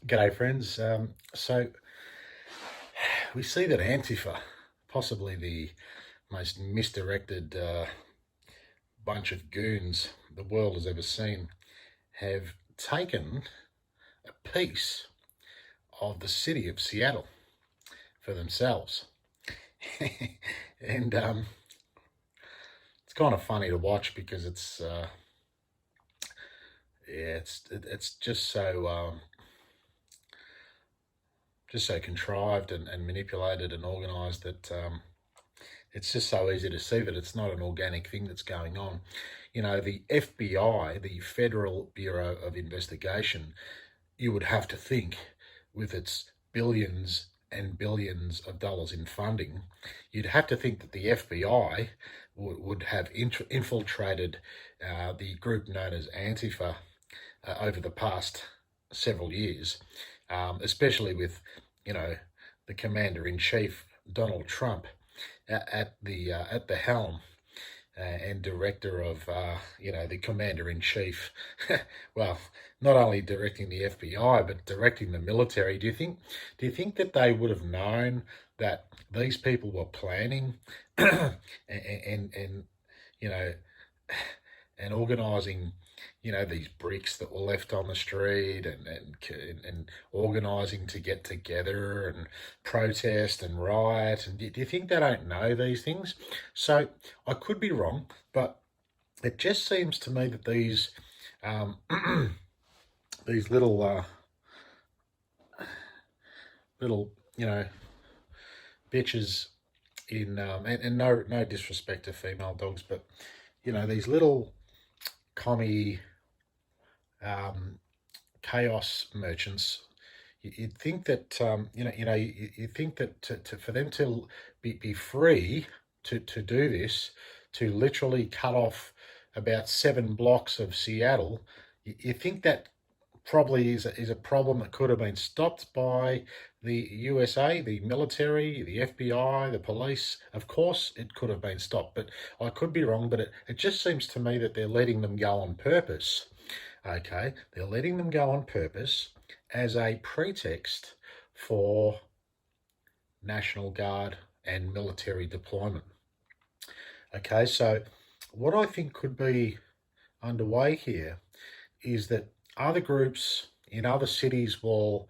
G'day, friends. So we see that Antifa, possibly the most misdirected bunch of goons the world has ever seen, have taken a piece of the city of Seattle for themselves. And it's kind of funny to watch because it's just so contrived and manipulated and organised that it's just so easy to see that it's not an organic thing that's going on. You know, the FBI, the Federal Bureau of Investigation, you would have to think, with its billions and billions of dollars in funding, you'd have to think that the FBI would have infiltrated the group known as Antifa over the past several years, especially with, you know, the Commander in Chief Donald Trump at the helm and director of the Commander in Chief. Well, not only directing the FBI but directing the military. Do you think that they would have known that these people were planning and you know and organising, these bricks that were left on the street and organising to get together and protest and riot? And do you think they don't know these things? So I could be wrong, but it just seems to me that um, these little bitches and no disrespect to female dogs, but these little commie um, chaos merchants. You'd think that you think that for them to be free to do this, to literally cut off about 7 blocks of Seattle, you think that probably is a problem that could have been stopped by the USA, the military, the FBI, the police. Of course, it could have been stopped, but I could be wrong. But it just seems to me that they're letting them go on purpose. Okay, they're letting them go on purpose as a pretext for National Guard and military deployment. Okay, so what I think could be underway here is that other groups in other cities will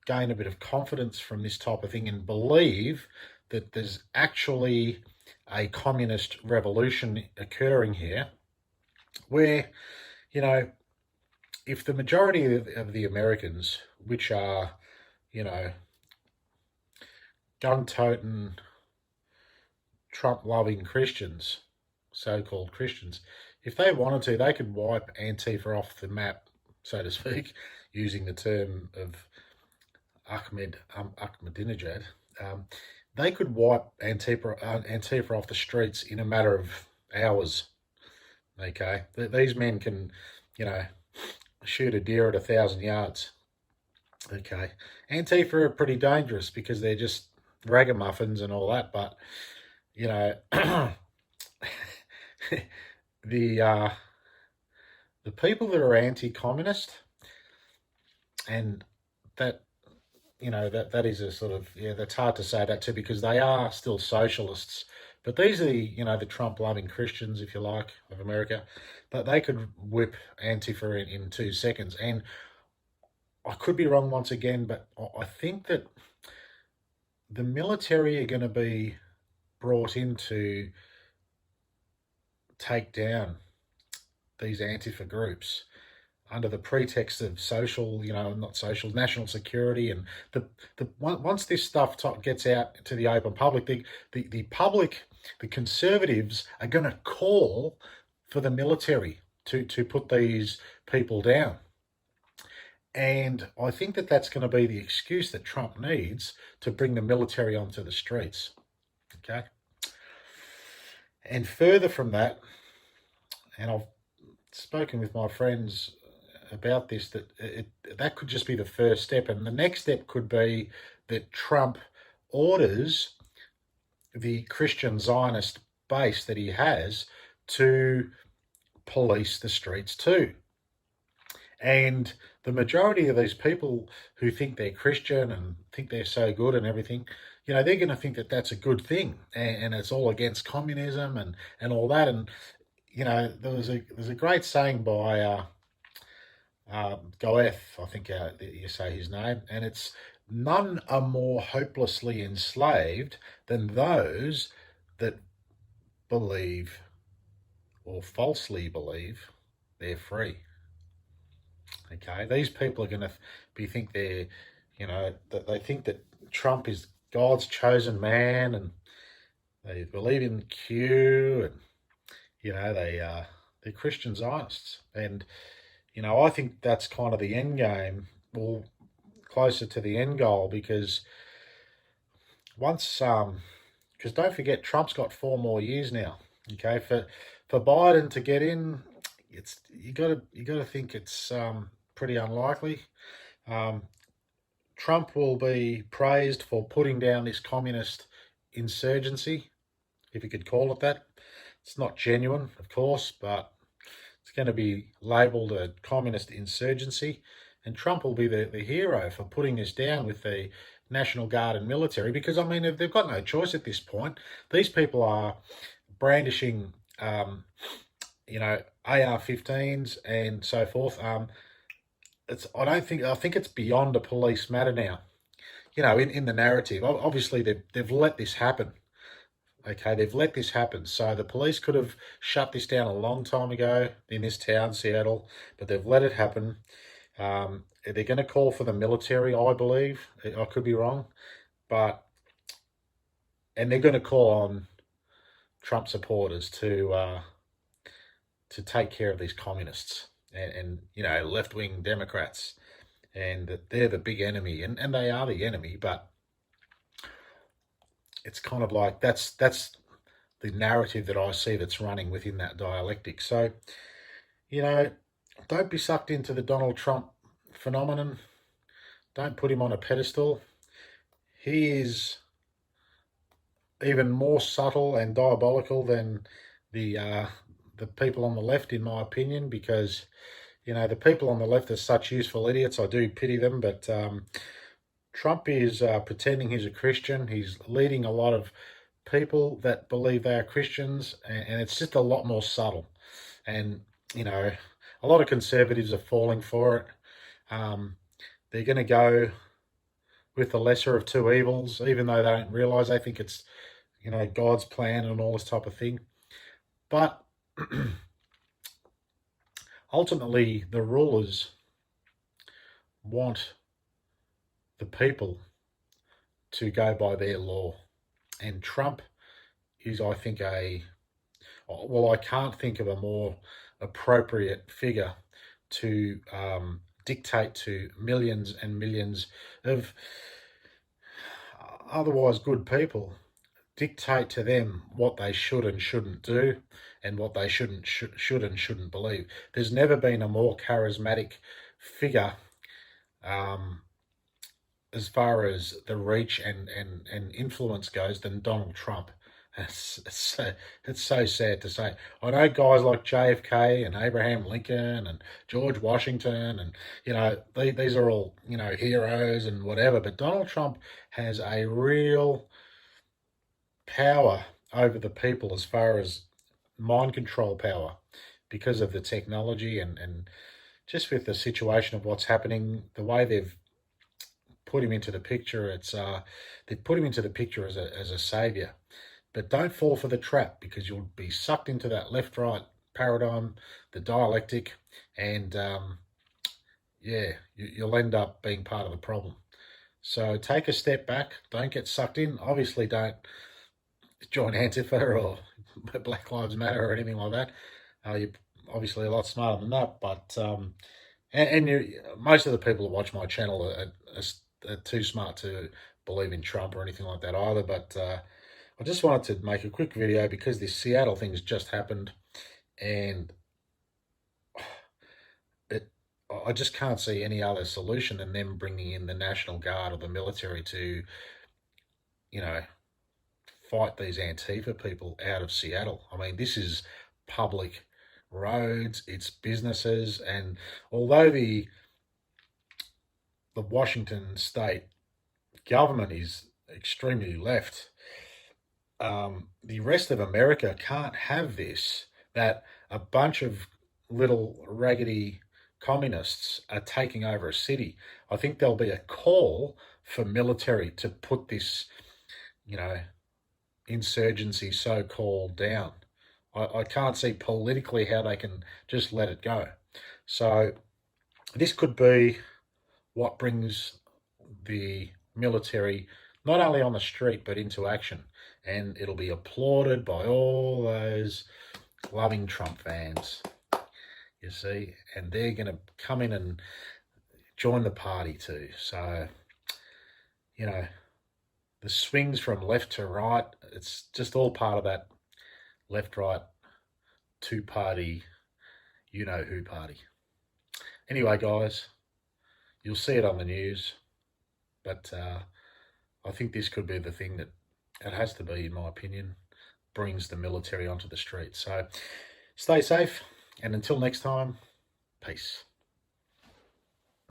gain a bit of confidence from this type of thing and believe that there's actually a communist revolution occurring here, where, you know, if the majority of the Americans, which are, you know, gun-toting, Trump-loving Christians, so-called Christians, if they wanted to, they could wipe Antifa off the map, so to speak, using the term of Ahmadinejad. They could wipe Antifa off the streets in a matter of hours. Okay, these men can, you know, shoot a deer at 1,000 yards. Okay, Antifa are pretty dangerous because they're just ragamuffins and all that, but you know, the uh, the people that are anti-communist, and that that is a sort of, that's hard to say that too, because they are still socialists. But these are the Trump loving Christians, if you like, of America. But they could whip Antifa in 2 seconds. And I could be wrong once again, but I think that the military are going to be brought in to take down these Antifa groups under the pretext of social, not social, national security. And once this stuff gets out to the open public, the public, the conservatives are going to call for the military to put these people down. And I think that that's going to be the excuse that Trump needs to bring the military onto the streets. Okay. And further from that, and I've spoken with my friends about this, that could just be the first step. And the next step could be that Trump orders the Christian Zionist base that he has to police the streets too. And the majority of these people who think they're Christian and think they're so good and everything, they're going to think that that's a good thing, and it's all against communism and all that. And there's a great saying by Goethe, I think you say his name, and it's none are more hopelessly enslaved than those that believe or falsely believe they're free. Okay, these people are going to be think they're, that they think that Trump is God's chosen man, and they believe in Q, and they're Christian Zionists, and I think that's kind of the end game, or closer to the end goal, because once because don't forget Trump's got 4 more years now. Okay, for Biden to get in, it's you got to think it's pretty unlikely. Um, Trump will be praised for putting down this communist insurgency, if you could call it that. It's not genuine, of course, but it's going to be labelled a communist insurgency. And Trump will be the hero for putting this down with the National Guard and military, because, I mean, they've got no choice at this point. These people are brandishing, AR-15s and so forth. I think it's beyond a police matter now. In the narrative, obviously they've let this happen. Okay, they've let this happen. So the police could have shut this down a long time ago in this town, Seattle, but they've let it happen. They're going to call for the military, I believe. I could be wrong, and they're going to call on Trump supporters to take care of these communists and left wing Democrats, and that they're the big enemy, and they are the enemy, but it's kind of like that's the narrative that I see that's running within that dialectic. So, don't be sucked into the Donald Trump phenomenon. Don't put him on a pedestal. He is even more subtle and diabolical than the people on the left, in my opinion, because the people on the left are such useful idiots. I do pity them, but Trump is pretending he's a Christian. He's leading a lot of people that believe they are Christians, and it's just a lot more subtle. And, a lot of conservatives are falling for it. They're going to go with the lesser of two evils, even though they don't realise. They think it's, God's plan and all this type of thing. But ultimately, the rulers want the people to go by their law. And Trump is, I think, I can't think of a more appropriate figure to dictate to millions and millions of otherwise good people, dictate to them what they should and shouldn't do, and what they should and shouldn't believe. There's never been a more charismatic figure as far as the reach and influence goes than Donald Trump. It's so sad to say. I know guys like JFK and Abraham Lincoln and George Washington, and these are all heroes and whatever, but Donald Trump has a real power over the people as far as mind control power, because of the technology and just with the situation of what's happening, the way they've put him into the picture. They've put him into the picture as a savior. But don't fall for the trap, because you'll be sucked into that left-right paradigm, the dialectic, and you'll end up being part of the problem. So take a step back. Don't get sucked in. Obviously, don't join Antifa or Black Lives Matter or anything like that. You're obviously a lot smarter than that. But most of the people that watch my channel are too smart to believe in Trump or anything like that either. But I just wanted to make a quick video because this Seattle thing's just happened, and I just can't see any other solution than them bringing in the National Guard or the military to, fight these Antifa people out of Seattle. I mean, this is public roads, its businesses. And although the Washington state government is extremely left, the rest of America can't have this, that a bunch of little raggedy communists are taking over a city. I think there'll be a call for military to put this, you know, insurgency so called down. I can't see politically how they can just let it go. So this could be what brings the military not only on the street but into action, and it'll be applauded by all those loving Trump fans, you see, and they're going to come in and join the party too. So, you know, the swings from left to right, it's just all part of that left right two party, you know who party. Anyway, guys, you'll see it on the news, but I think this could be the thing that it has to be, in my opinion, brings the military onto the street. So stay safe, and until next time, peace.